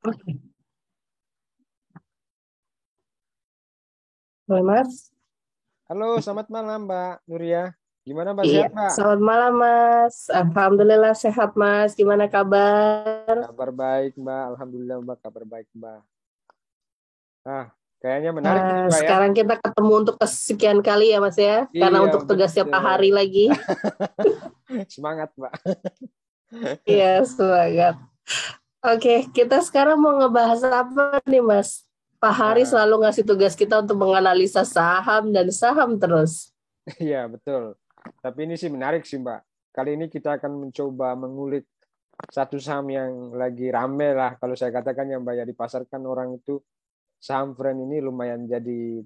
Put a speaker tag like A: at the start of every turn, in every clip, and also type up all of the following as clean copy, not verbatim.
A: Oke. Halo Mas.
B: Halo, selamat malam Mbak Nuria. Gimana Mbak,
A: Iya,
B: sehat Mbak?
A: selamat malam Mas. Alhamdulillah sehat Mas. Gimana kabar?
B: Kabar baik Mbak, Alhamdulillah Mbak, kabar baik Mbak. Ah, kayaknya menarik ini
A: Nah,
B: Mbak ya.
A: sekarang kita ketemu untuk kesekian kali ya Mas ya. Karena
B: Iya,
A: untuk tugas tiap
B: betul.
A: hari lagi.
B: Semangat Mbak.
A: Iya, semangat. Oke, kita sekarang mau ngebahas apa nih Mas? Pak Hari
B: Nah,
A: selalu ngasih tugas kita untuk menganalisa saham dan saham terus.
B: iya betul. Tapi ini sih menarik sih Mbak. Kali ini kita akan mencoba mengulik satu saham yang lagi rame lah. Kalau saya katakan yang Mbak ya, dipasarkan orang itu, saham friend ini lumayan jadi,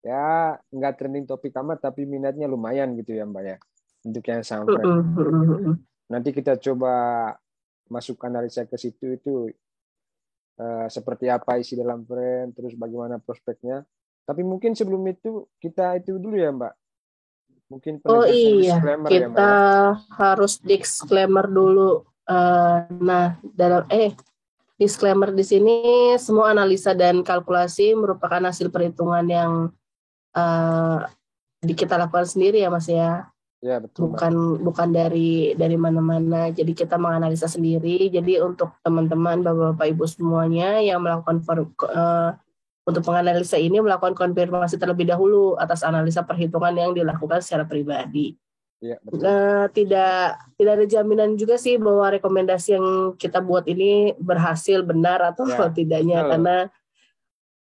B: ya nggak trending topik amat, tapi minatnya lumayan gitu ya Mbak ya. Untuk yang saham friend. Nanti kita coba masuk analisa ke situ itu seperti apa isi dalam brand, terus bagaimana prospeknya. Tapi mungkin sebelum itu kita itu dulu ya Mbak. Mungkin
A: Oh
B: penegasan
A: iya,
B: disclaimer ya Mbak
A: kita
B: ya.
A: harus disclaimer dulu. Nah, disclaimer di sini semua analisa dan kalkulasi merupakan hasil perhitungan yang uh, kita lakukan sendiri ya Mas ya.
B: Ya betul Mbak.
A: Bukan dari mana-mana. Jadi kita menganalisa sendiri. Jadi untuk teman-teman Bapak-bapak Ibu semuanya yang melakukan untuk menganalisa ini melakukan konfirmasi terlebih dahulu atas analisa perhitungan yang dilakukan secara pribadi.
B: Iya betul.
A: Tidak ada jaminan juga sih bahwa rekomendasi yang kita buat ini berhasil benar atau
B: Ya,
A: tidaknya,
B: betul.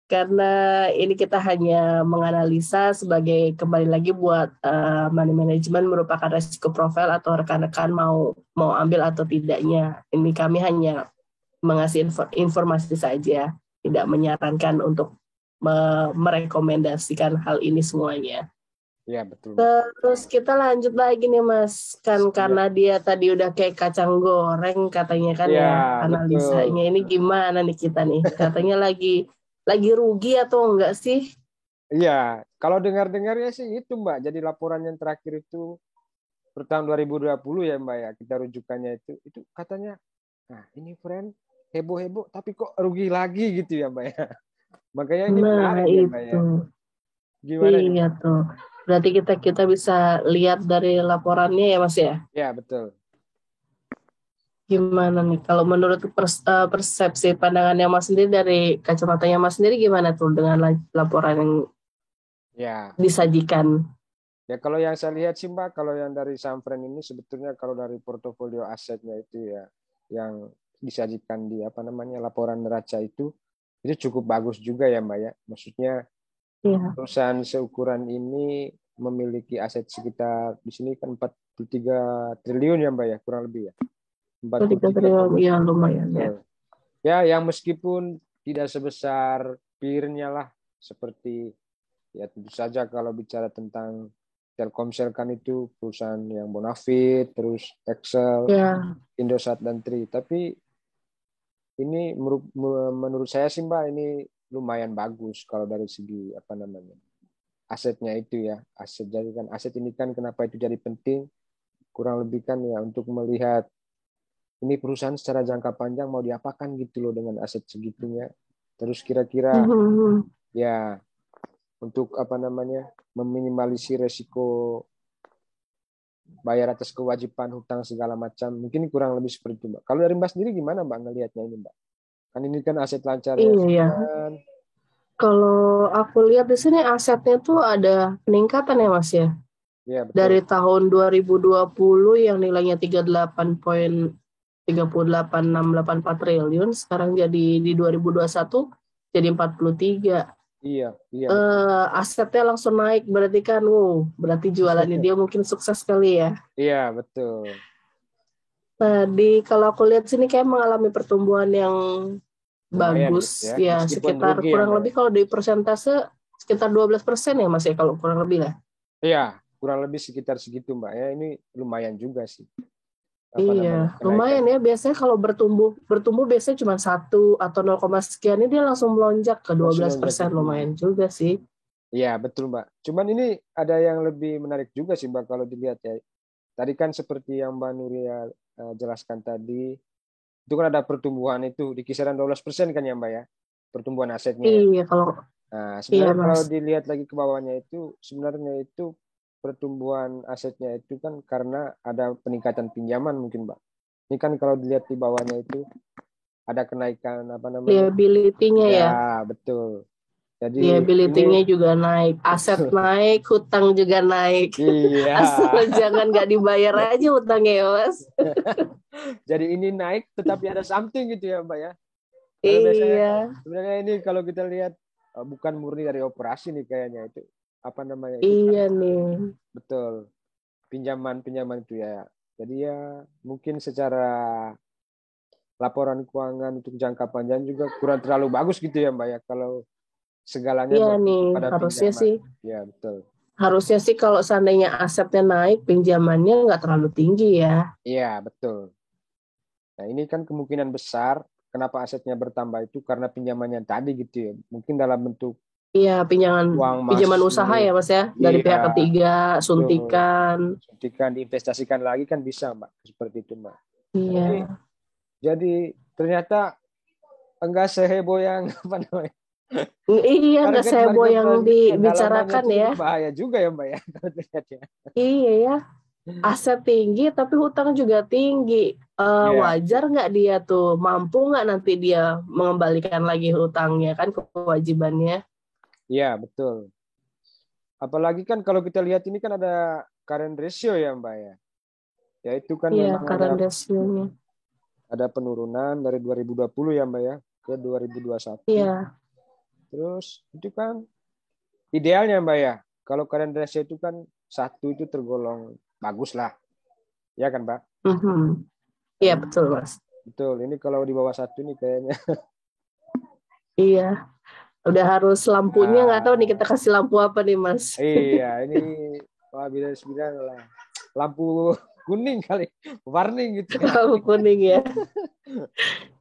A: karena ini kita hanya menganalisa sebagai, kembali lagi, buat money management merupakan resiko profil atau rekan-rekan mau ambil atau tidaknya. Ini kami hanya mengasih informasi saja, tidak menyarankan untuk merekomendasikan hal ini semuanya.
B: Ya betul Mbak.
A: Terus kita lanjut lagi nih Mas, kan
B: Ya,
A: karena dia tadi udah kayak kacang goreng katanya kan
B: ya
A: ya
B: betul.
A: analisanya. Ini gimana nih kita nih? Katanya lagi rugi atau enggak sih?
B: Iya, kalau dengar-dengar ya sih itu Mbak. Jadi laporan yang terakhir itu per tahun 2020 ya Mbak ya. Kita rujukannya itu katanya, nah ini friend heboh-heboh tapi kok rugi lagi gitu ya Mbak ya. Makanya ini
A: Nah
B: menarik ya Mbak ya.
A: itu,
B: Gimana nih
A: iya
B: Mbak?
A: tuh. Berarti kita bisa lihat dari laporannya ya Mas ya.
B: Ya betul.
A: Gimana nih kalau menurut persepsi pandangannya Mas sendiri, dari kacamatanya Mas sendiri, gimana tuh dengan laporan yang
B: Ya,
A: disajikan?
B: ya kalau yang saya lihat sih Mbak, kalau yang dari Sanfren ini sebetulnya kalau dari portofolio asetnya itu ya, yang disajikan di apa namanya laporan neraca itu cukup bagus juga ya Mbak ya. Maksudnya
A: Iya.
B: perusahaan seukuran ini memiliki aset sekitar di sini kan 43 triliun ya Mbak ya, kurang lebih ya.
A: 3
B: 43
A: triliun, ya lumayan ya.
B: ya yang meskipun tidak sebesar peer-nya lah, seperti ya tentu saja kalau bicara tentang Telkomsel kan itu perusahaan yang bonafit, terus Excel,
A: Ya,
B: Indosat dan Tri. Tapi ini menurut saya sih Mbak ini lumayan bagus kalau dari segi apa namanya asetnya itu ya. Aset, jadi kan aset ini kan kenapa itu jadi penting, kurang lebih kan ya untuk melihat ini perusahaan secara jangka panjang mau diapakan gitu loh dengan aset segitunya. Terus kira-kira ya untuk apa namanya meminimalisir resiko bayar atas kewajiban hutang segala macam. Mungkin kurang lebih seperti itu Mbak. Kalau dari Mbak sendiri gimana Mbak ngelihatnya ini Mbak? Kan ini kan aset lancar ya.
A: iya. Kalau aku lihat di sini asetnya tuh ada peningkatan ya Mas ya.
B: Iya betul.
A: Dari tahun 2020 yang nilainya 38,684 triliun, sekarang jadi di 2021 jadi 43.
B: Iya, iya betul.
A: Asetnya langsung naik, berarti kan berarti jualannya dia mungkin sukses kali ya.
B: Iya betul.
A: Nah, kalau aku lihat sini kayak mengalami pertumbuhan yang
B: Lumayan gitu
A: bagus
B: ya.
A: ya,
B: Meskipun
A: sekitar
B: rugi ya
A: kurang
B: Mbak ya.
A: lebih kalau di persentase sekitar 12% ya Mas ya, kalau kurang lebih lah.
B: Iya, kurang lebih sekitar segitu Mbak ya. Ini lumayan juga sih. Apa
A: Iya,
B: namanya
A: lumayan
B: kenaikannya.
A: ya. Biasanya kalau bertumbuh biasanya cuma 1 atau 0, sekian, ini dia langsung melonjak ke
B: Langsung
A: 12%,
B: lonjakin.
A: lumayan juga sih.
B: Iya betul Mbak. Cuman ini ada yang lebih menarik juga sih Mbak kalau dilihat ya. tadi kan seperti yang Mbak Nuria jelaskan tadi, itu kan ada pertumbuhan itu di kisaran 12% kan ya Mbak ya, pertumbuhan asetnya ya.
A: Iya, kalau
B: Nah,
A: iya,
B: sebenarnya kalau
A: Mas.
B: dilihat lagi ke bawahnya itu, sebenarnya itu pertumbuhan asetnya itu kan karena ada peningkatan pinjaman mungkin Mbak. Ini kan kalau dilihat di bawahnya itu ada kenaikan apa namanya?
A: Liability-nya ya.
B: Ya, betul. Jadi ini
A: Liability-nya juga naik, aset
B: betul.
A: naik, hutang juga naik.
B: Iya.
A: Asal jangan nggak dibayar aja hutangnya ya, Mas.
B: Jadi ini naik tetapi ada something gitu ya Mbak ya. Kalau biasanya
A: Iya,
B: sebenarnya ini kalau kita lihat bukan murni dari operasi nih kayaknya itu apa namanya itu
A: iya
B: karena
A: nih.
B: betul pinjaman itu ya. Jadi ya mungkin secara laporan keuangan untuk jangka panjang juga kurang terlalu bagus gitu ya Mbak ya kalau segalanya
A: Iya nih,
B: bergantung pada
A: harusnya
B: pinjaman.
A: sih.
B: Ya betul.
A: Harusnya sih kalau seandainya asetnya naik, pinjamannya nggak terlalu tinggi ya.
B: Iya betul. Nah ini kan kemungkinan besar kenapa asetnya bertambah itu karena pinjamannya tadi gitu ya. Mungkin dalam bentuk
A: Iya, pinjaman
B: uang
A: pinjaman usaha
B: masuk,
A: ya, Mas ya, dari
B: iya
A: pihak ketiga,
B: betul.
A: suntikan.
B: Suntikan diinvestasikan lagi kan bisa Mbak seperti itu Mbak. Nah,
A: Iya.
B: jadi ternyata enggak seheboh yang apa namanya
A: Iya, nggak
B: target
A: seheboh
B: market
A: yang
B: target kedalamannya
A: dibicarakan ya.
B: cukup bahaya juga ya Mbak ya kalau terlihat ya.
A: Iya ya, aset tinggi tapi hutang juga tinggi.
B: Iya
A: Wajar
B: betul.
A: nggak dia tuh mampu nggak nanti dia mengembalikan lagi hutangnya kan kewajibannya?
B: Iya betul. Apalagi kan kalau kita lihat ini kan ada current ratio ya Mbak ya. Ya itu kan
A: Iya,
B: memang
A: current ratio-nya.
B: ada penurunan dari 2020 ya Mbak ya ke 2021.
A: Iya.
B: Terus itu kan idealnya Mbak ya. Kalau current ratio itu kan satu itu tergolong bagus lah. Ya kan Mbak?
A: Mhm.
B: Nah,
A: Iya
B: ini
A: betul Mas.
B: betul. Ini kalau di bawah satu nih kayaknya.
A: Iya. Udah harus lampunya nggak tahu nih kita
B: Ah,
A: kasih lampu apa nih Mas?
B: iya, ini wah bila lah. Lampu kuning kali, warning gitu ya.
A: Lampu kuning ya.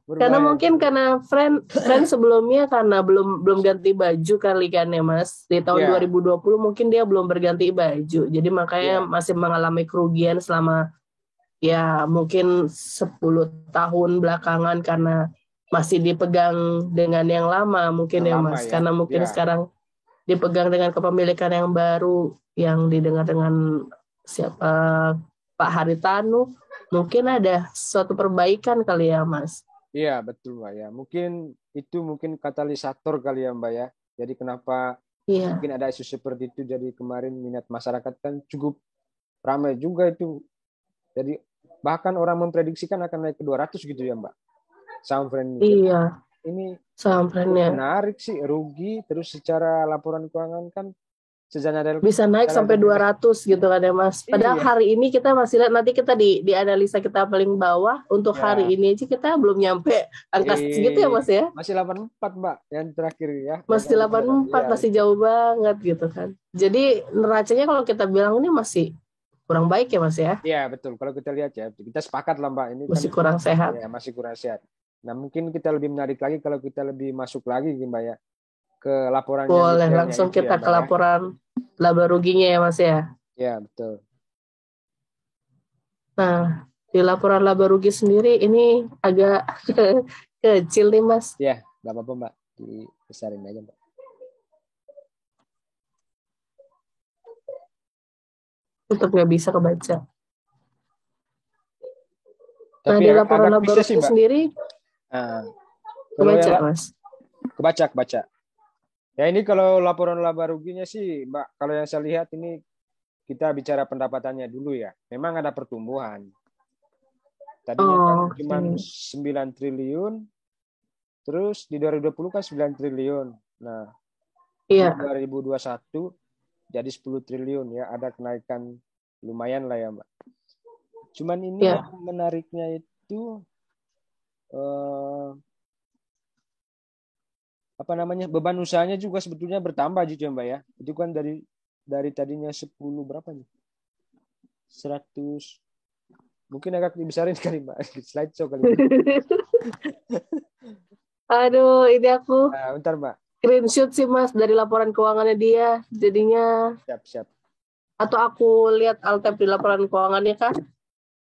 A: Karena
B: Berbahaya
A: mungkin
B: juga.
A: karena friend sebelumnya karena belum belum ganti baju kali kan ya Mas. Di tahun
B: Iya,
A: 2020 mungkin dia belum berganti baju. Jadi makanya
B: iya,
A: masih mengalami kerugian selama ya mungkin 10 tahun belakangan karena masih dipegang dengan yang lama mungkin
B: yang
A: ya
B: lama
A: Mas.
B: ya.
A: Karena mungkin
B: Iya,
A: sekarang dipegang dengan kepemilikan yang baru yang didengar dengan siapa Pak Haritanu. Mungkin ada suatu perbaikan kali ya Mas.
B: iya betul Mbak ya. Mungkin itu mungkin katalisator kali ya Mbak ya. Jadi kenapa
A: Iya.
B: mungkin ada isu seperti itu. Jadi kemarin minat masyarakat kan cukup ramai juga itu. Jadi bahkan orang memprediksikan akan naik ke 200 gitu ya Mbak. Saham friend ini. Jadi
A: Iya,
B: ini cukup
A: sampelnya
B: menarik sih, rugi terus secara laporan keuangan kan
A: bisa naik
B: secara
A: sampai 200 gitu kan ya Mas. Padahal
B: iya,
A: hari ini kita masih lihat nanti kita di analisa kita paling bawah untuk hari
B: ya.
A: ini aja kita belum nyampe angka segitu ya Mas ya.
B: Masih 84 Mbak yang terakhir ya, yang
A: Masih
B: terakhir bicara.
A: 84
B: Iya,
A: masih
B: betul.
A: jauh banget gitu kan. Jadi neracanya kalau kita bilang ini masih kurang baik ya Mas ya.
B: Iya, betul. Kalau kita lihat ya, kita sepakat lah Mbak, ini kan
A: Masih kurang sehat.
B: ya masih kurang sehat. Nah, mungkin kita lebih menarik lagi kalau kita lebih masuk lagi Mbak ya ke laporan yang
A: Boleh
B: detailnya
A: langsung
B: itu ya
A: kita ke
B: Mbak ya.
A: laporan laba ruginya ya Mas ya.
B: Iya, betul.
A: Nah, di laporan laba rugi sendiri ini agak kecil nih Mas.
B: Iya, nggak apa-apa Mbak, dibesarin aja Mbak.
A: Tetap nggak bisa kebaca. Nah,
B: Tapi
A: di
B: agak,
A: laporan
B: agak
A: laba
B: bisa sih
A: rugi
B: Mbak.
A: sendiri
B: Nah, kalau
A: kebaca,
B: yang
A: Mas.
B: kebaca. Ya ini kalau laporan laba ruginya sih Mbak, kalau yang saya lihat ini kita bicara pendapatannya dulu ya. Memang ada pertumbuhan. Tadinya kan
A: Oh,
B: cuma
A: oke.
B: 9 triliun, terus di 2020 kan 9 triliun. Nah, di
A: Iya,
B: 2021 jadi 10 triliun ya, ada kenaikan lumayan lah ya, Mbak. Cuman ini
A: iya.
B: yang menariknya itu apa namanya? Beban usahanya juga sebetulnya bertambah gitu ya, Mbak ya. Itu kan dari tadinya 10 berapa nih? 100 mungkin agak dibesarin kali Mbak. Slideshow kali ini.
A: Aduh, ini aku
B: Nah, bentar Mbak.
A: screenshot sih, Mas, dari laporan keuangannya dia. Jadinya
B: Siap.
A: Atau aku lihat alt-tab di laporan keuangannya kah?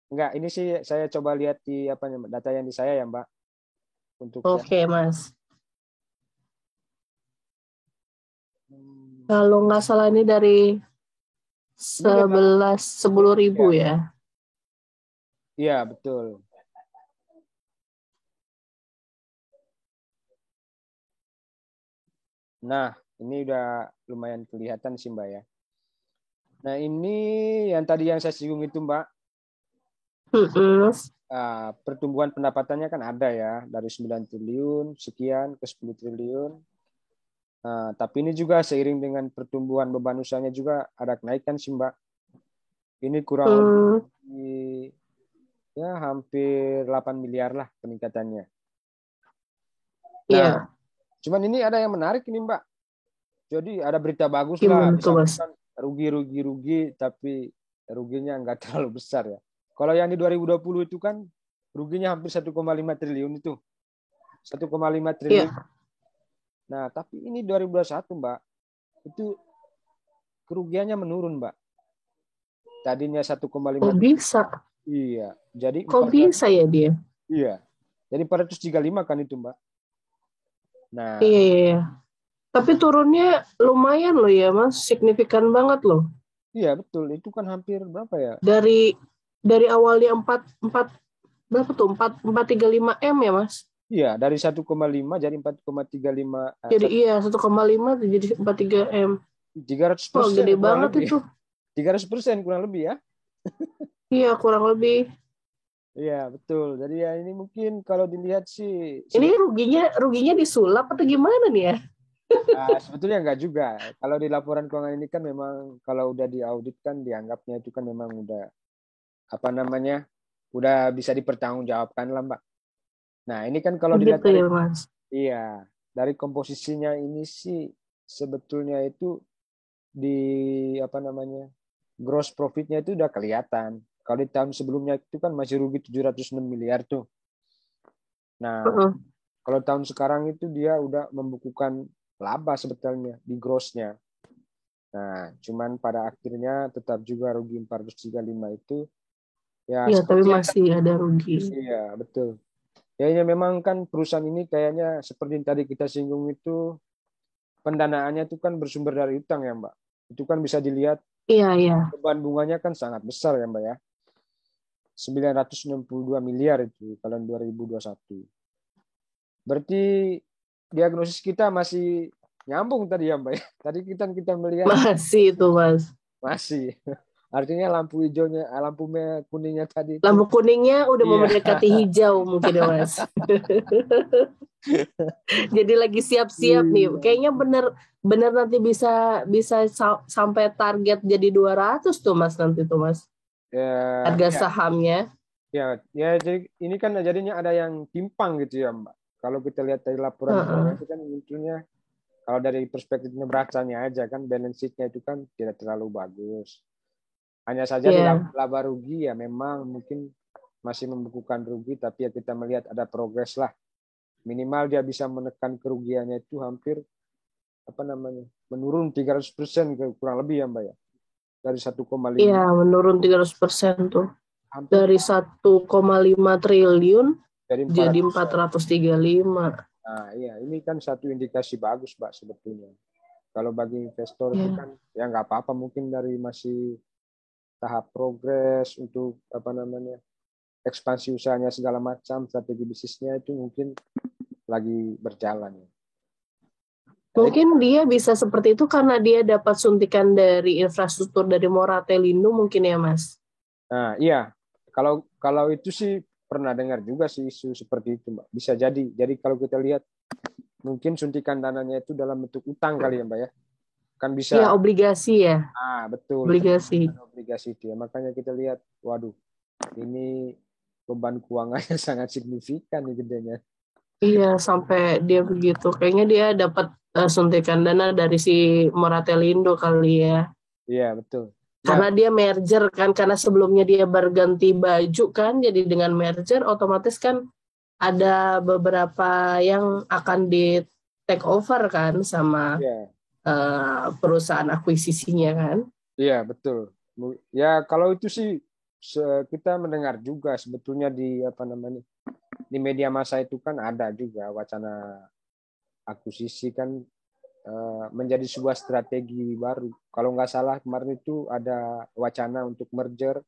B: Enggak, ini sih saya coba lihat di apa namanya data yang di saya ya, Mbak. Untuk yang
A: Oke, Mas. Kalau nggak salah ini dari
B: ini memang
A: 10.000
B: ya.
A: ya.
B: Iya, betul. Nah, ini udah lumayan kelihatan sih, Mbak ya. Nah, ini yang tadi yang saya singgung itu, Mbak. Pertumbuhan pendapatannya kan ada ya, dari 9 triliun sekian ke 10 triliun. Nah, tapi ini juga seiring dengan pertumbuhan beban usahanya juga ada kenaikan sih, Mbak. Ini kurang lebih ya hampir 8 miliar lah peningkatannya. Nah,
A: Iya.
B: cuman ini ada yang menarik ini, Mbak. Jadi ada berita bagus lah,
A: Gimana tuh, Mas?
B: misalkan rugi, tapi ruginya nggak terlalu besar ya. Kalau yang di 2020 itu kan ruginya hampir 1,5 triliun itu. 1,5 triliun.
A: Iya.
B: Nah, tapi ini 2021, Mbak, itu kerugiannya menurun, Mbak. Tadinya 1,5.
A: Kok bisa?
B: Iya, jadi
A: Kok bisa ya dia?
B: Iya. Jadi 435 kan itu, Mbak. Nah,
A: Iya, iya, iya. Tapi turunnya lumayan loh ya, Mas. Signifikan banget loh.
B: iya betul. Itu kan hampir berapa ya?
A: Dari awalnya 4 berapa tuh? 4,435 M ya, Mas?
B: Iya, dari 1,5 jadi 4,35.
A: Jadi iya 1,5 jadi 43 M.
B: 300%
A: Wah, gede
B: kurang
A: banget
B: lebih.
A: itu.
B: 300% kurang lebih ya.
A: Iya, kurang lebih.
B: Iya, betul. Jadi ya ini mungkin kalau dilihat sih
A: Ini ruginya disulap atau gimana nih ya?
B: sebetulnya enggak juga. Kalau di laporan keuangan ini kan memang kalau udah diaudit kan dianggapnya itu kan memang udah apa namanya? Udah bisa dipertanggungjawabkan lah, Mbak. Nah, ini kan kalau dilihat
A: Begitu
B: dari
A: ya, Mas.
B: iya, dari komposisinya ini sih sebetulnya itu di apa namanya? Gross profitnya itu udah kelihatan. Kalau di tahun sebelumnya itu kan masih rugi 706 miliar tuh. Nah, kalau tahun sekarang itu dia udah membukukan laba sebetulnya di grossnya. Nah, cuman pada akhirnya tetap juga rugi 435 itu. Ya,
A: Iya, tapi
B: seperti yang
A: masih ada rugi.
B: iya, betul. Ya, ini memang kan perusahaan ini kayaknya seperti yang tadi kita singgung itu pendanaannya itu kan bersumber dari utang ya, Mbak. Itu kan bisa dilihat
A: Iya, iya.
B: beban bunganya kan sangat besar ya, Mbak ya. 962 miliar itu tahun 2021. Berarti diagnosis kita masih nyambung tadi ya, Mbak ya. Tadi kita melihat
A: Masih itu, Mas.
B: masih. Artinya lampu hijaunya, lampu kuningnya tadi itu.
A: Lampu kuningnya udah mau
B: Iya.
A: mendekati hijau mungkin ya, Mas. Jadi lagi siap-siap nih. Kayaknya bener nanti bisa bisa sampai target jadi 200 tuh, Mas, nanti tuh, Mas.
B: Ya,
A: Harga
B: ya,
A: sahamnya.
B: ya, jadi ini kan jadinya ada yang timpang gitu ya, Mbak. Kalau kita lihat dari laporan keuangan itu kan munculnya kalau dari perspektif neracanya aja kan balance sheet-nya itu kan tidak terlalu bagus. Hanya saja di laba rugi ya memang mungkin masih membukukan rugi, tapi ya kita melihat ada progres lah. Minimal dia bisa menekan kerugiannya itu hampir apa namanya menurun 300% kurang lebih ya, Mbak ya. Dari 1,5.
A: Iya, menurun 300% tuh.
B: Hampir
A: Dari 1,5 triliun
B: dari
A: jadi
B: 400%.
A: 435.
B: Nah, iya, ini kan satu indikasi bagus, Mbak, sebetulnya. Kalau bagi investor itu kan ya nggak apa-apa mungkin dari masih tahap progres untuk apa namanya ekspansi usahanya segala macam strategi bisnisnya itu mungkin lagi berjalan.
A: Mungkin dia bisa seperti itu karena dia dapat suntikan dari infrastruktur dari Moratelindo mungkin ya, Mas.
B: Nah, iya. Kalau itu sih pernah dengar juga sih isu seperti itu, Mbak. Bisa jadi. Jadi kalau kita lihat mungkin suntikan dananya itu dalam bentuk utang kali ya, Mbak ya. Kan bisa.
A: Iya, obligasi ya.
B: Betul.
A: Obligasi.
B: Obligasi itu ya. Makanya kita lihat, waduh, ini beban keuangannya sangat signifikan nih gedenya.
A: Iya, sampai dia begitu. Kayaknya dia dapat suntikan dana dari si Moratelindo kali ya.
B: Iya, betul.
A: Karena dia merger kan, karena sebelumnya dia berganti baju kan, jadi dengan merger otomatis kan ada beberapa yang akan di take over kan sama perusahaan akuisisinya kan.
B: Iya, betul. Ya, kalau itu sih kita mendengar juga sebetulnya di apa namanya di media massa itu kan ada juga wacana akuisisi kan menjadi sebuah strategi baru. Kalau nggak salah kemarin itu ada wacana untuk merger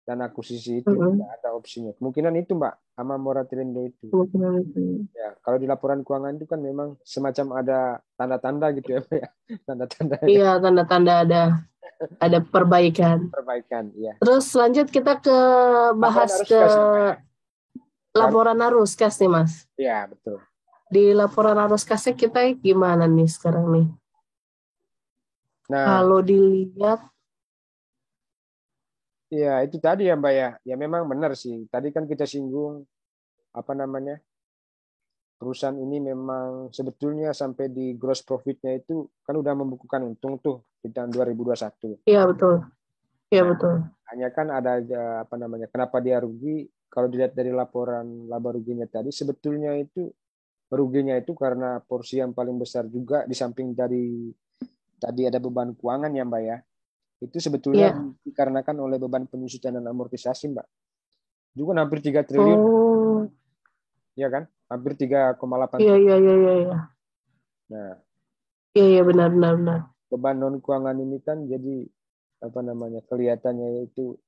B: dan akuisisi itu juga
A: Mm-mm.
B: ada opsinya. Kemungkinan itu Mbak, sama Moratelindo itu.
A: Kemungkinan itu.
B: Ya, kalau di laporan keuangan itu kan memang semacam ada tanda-tanda gitu ya, Mbak, ya. Tanda-tanda
A: Iya, tanda-tanda ada perbaikan.
B: perbaikan, ya.
A: Terus lanjut kita ke
B: Laporan
A: bahas
B: arus
A: ke
B: kas ya, Mbak, ya. Kalau
A: laporan arus kas nih Mas.
B: ya betul.
A: Di laporan arus kasnya kita gimana nih sekarang nih?
B: Nah,
A: Kalau dilihat,
B: ya itu tadi ya Mbak ya. Ya memang benar sih. Tadi kan kita singgung apa namanya? Perusahaan ini memang sebetulnya sampai di gross profit-nya itu kan udah membukukan untung tuh di tahun 2021.
A: iya betul, iya
B: Nah,
A: betul.
B: hanya kan ada apa namanya? Kenapa dia rugi? Kalau dilihat dari laporan laba ruginya tadi, sebetulnya itu ruginya itu karena porsi yang paling besar juga di samping dari tadi ada beban keuangan ya Mbak ya. Itu sebetulnya
A: Iya.
B: dikarenakan oleh beban penyusutan dan amortisasi Mbak. Juga hampir 3 triliun,
A: Oh,
B: ya kan? Hampir 3,8
A: iya
B: triliun.
A: iya iya iya iya.
B: Nah,
A: Iya iya benar benar benar.
B: beban non keuangan ini kan jadi apa namanya? Kelihatannya itu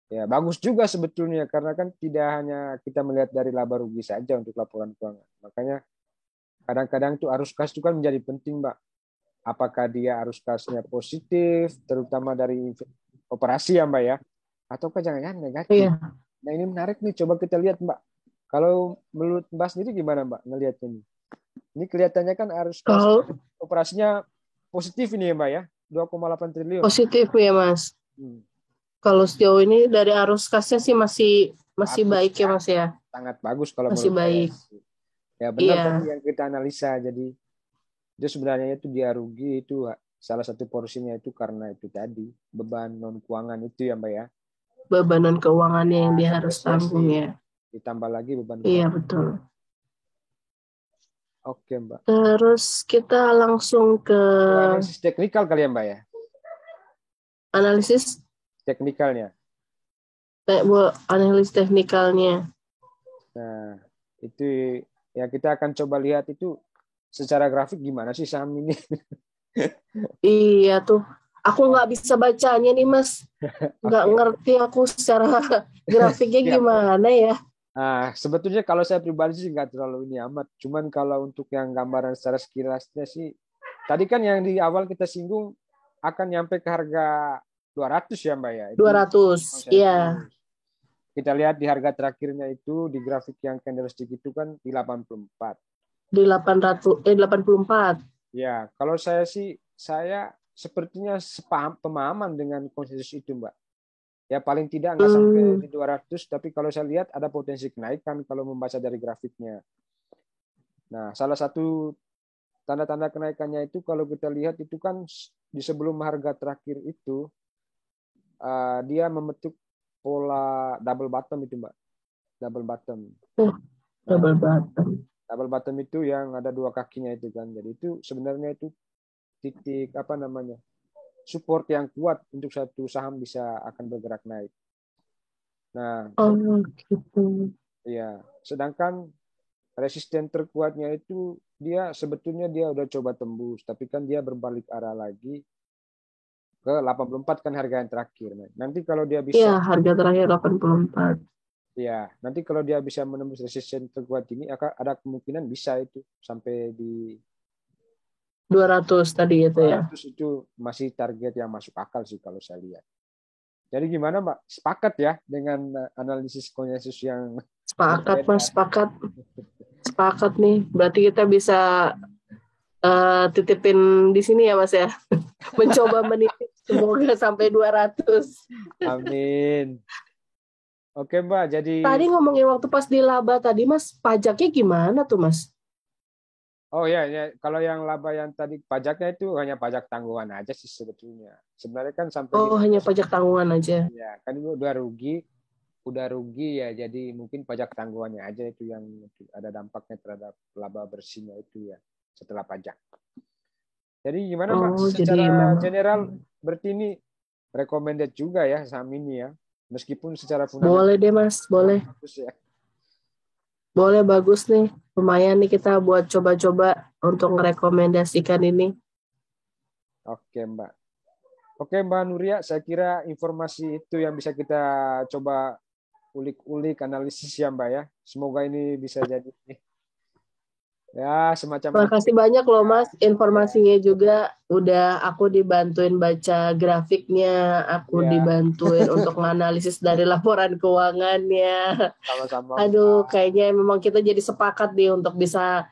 B: ya bagus juga sebetulnya karena kan tidak hanya kita melihat dari laba rugi saja untuk laporan keuangan. Makanya kadang-kadang tuh arus kas itu kan menjadi penting, Mbak. Apakah dia arus kasnya positif, terutama dari operasi ya, Mbak ya, ataukah jangan-jangan negatif.
A: Iya.
B: Nah ini menarik nih, coba kita lihat, Mbak. Kalau menurut Mbak sendiri gimana, Mbak, ngelihatnya ini? Ini kelihatannya kan arus kas
A: Kalau
B: operasinya positif ini ya, Mbak ya, 2,8 triliun.
A: positif ya Mas.
B: Hmm,
A: Kalau sejauh ini dari arus kasnya sih masih masih
B: bagus
A: baik ya
B: ya,
A: Mas ya.
B: sangat bagus kalau
A: Masih
B: menurut saya.
A: baik.
B: Ya benar tadi
A: Iya,
B: yang kita analisa. Jadi itu sebenarnya itu dia rugi itu salah satu porsinya itu karena itu tadi beban non keuangan itu ya Mbak ya.
A: bebanan keuangannya yang dia harus tanggung
B: Depresiasi
A: ya.
B: ditambah lagi beban
A: Iya
B: keuangan.
A: betul.
B: Oke Mbak.
A: Terus kita langsung ke
B: Itu analisis teknikal kali ya Mbak ya.
A: analisis
B: Teknikalnya.
A: analisis teknikalnya.
B: Nah itu ya kita akan coba lihat itu secara grafik gimana sih saham ini.
A: Iya tuh. Aku nggak bisa bacanya nih Mas. Nggak
B: Oke.
A: ngerti aku secara grafiknya
B: Siap.
A: gimana ya.
B: Nah, sebetulnya kalau saya pribadi sih nggak terlalu ini amat. Cuman kalau untuk yang gambaran secara sekilasnya sih, tadi kan yang di awal kita singgung akan nyampe ke harga 200 ya Mbak ya. Itu
A: 200. Iya.
B: konsensus. Kita lihat di harga terakhirnya itu di grafik yang candlestick itu kan di 84.
A: Di 84.
B: Ya, kalau saya sih saya sepertinya sepaham pemahaman dengan konsensus itu Mbak. Ya paling tidak nggak sampai
A: Hmm.
B: di 200, tapi kalau saya lihat ada potensi kenaikan kalau membaca dari grafiknya. Nah, salah satu tanda-tanda kenaikannya itu kalau kita lihat itu kan di sebelum harga terakhir itu dia membentuk pola double bottom itu Mbak, double bottom.
A: Oh,
B: Nah,
A: double bottom.
B: double bottom itu yang ada dua kakinya itu kan. Jadi itu sebenarnya itu titik apa namanya support yang kuat untuk satu saham bisa akan bergerak naik. Nah,
A: Oh gitu.
B: ya, sedangkan resisten terkuatnya itu dia sebetulnya dia udah coba tembus, tapi kan dia berbalik arah lagi ke 84 kan harga yang terakhir. Nah, nanti kalau dia
A: Iya,
B: bisa
A: harga terakhir 84.
B: ya, nanti kalau dia bisa menembus resisten terkuat ini akan ada kemungkinan bisa itu sampai di
A: 200 tadi itu ya.
B: 200 itu masih target yang masuk akal sih kalau saya lihat. Jadi gimana Mbak? Sepakat ya dengan analisis konsensus yang
A: Sepakat Mas,
B: berbeda?
A: sepakat. Sepakat nih. Berarti kita bisa titipin di sini ya Mas ya. Mencoba menitip semoga sampai 200.
B: Amin. Oke Mbak, jadi
A: Tadi ngomongin waktu pas di laba tadi Mas, pajaknya gimana tuh Mas?
B: oh ya, ya, kalau yang laba yang tadi pajaknya itu hanya pajak tanggungan aja sih sebetulnya. Sebenarnya kan sampai di
A: Oh, hanya pajak tanggungan aja.
B: ya kan itu udah rugi ya. Jadi mungkin pajak tanggungannya aja itu yang ada dampaknya terhadap laba bersihnya itu ya setelah pajak. Jadi gimana Mbak?
A: Oh, jadi
B: Secara
A: memang
B: general berarti ini recommended juga ya saham ini ya. Meskipun secara
A: Boleh
B: fundamental
A: deh Mas, boleh.
B: bagus ya.
A: Boleh, bagus nih. Lumayan nih kita buat coba-coba untuk merekomendasikan ini.
B: Oke, Mbak. Oke, Mbak Nuria, saya kira informasi itu yang bisa kita coba ulik-ulik, analisis ya, Mbak ya. Semoga ini bisa jadi ya semacam
A: Makasih banyak loh Mas,
B: ya,
A: informasinya juga udah aku dibantuin baca grafiknya, aku
B: ya,
A: dibantuin untuk menganalisis dari laporan keuangannya.
B: sama-sama
A: Aduh,
B: Mbak.
A: kayaknya memang kita jadi sepakat nih untuk bisa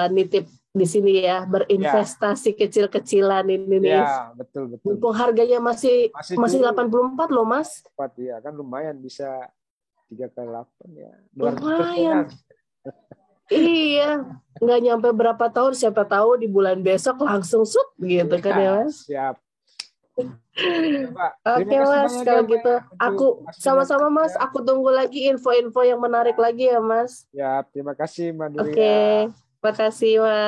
A: nitip di sini ya,
B: Ya,
A: berinvestasi kecil-kecilan ini nih.
B: ya, betul betul
A: Mumpung
B: betul.
A: harganya masih
B: Masih
A: masih
B: turun
A: 84 loh Mas.
B: cepat ya, kan lumayan bisa 3 kali 8 ya. 200%.
A: Lumayan. Iya, nggak nyampe berapa tahun, siapa tahu di bulan besok langsung sup gitu kan ya
B: Ya,
A: Mas.
B: siap. Ya, Mbak. Terima
A: Oke
B: kasih
A: Mas,
B: banyak ya,
A: kalau
B: Mbak
A: gitu
B: ya, untuk
A: aku
B: masukan dan
A: sama-sama Mas,
B: tipsnya.
A: aku tunggu lagi info-info yang menarik lagi ya Mas.
B: Ya, terima kasih Mbak
A: Oke,
B: Nuria.
A: makasih Mas.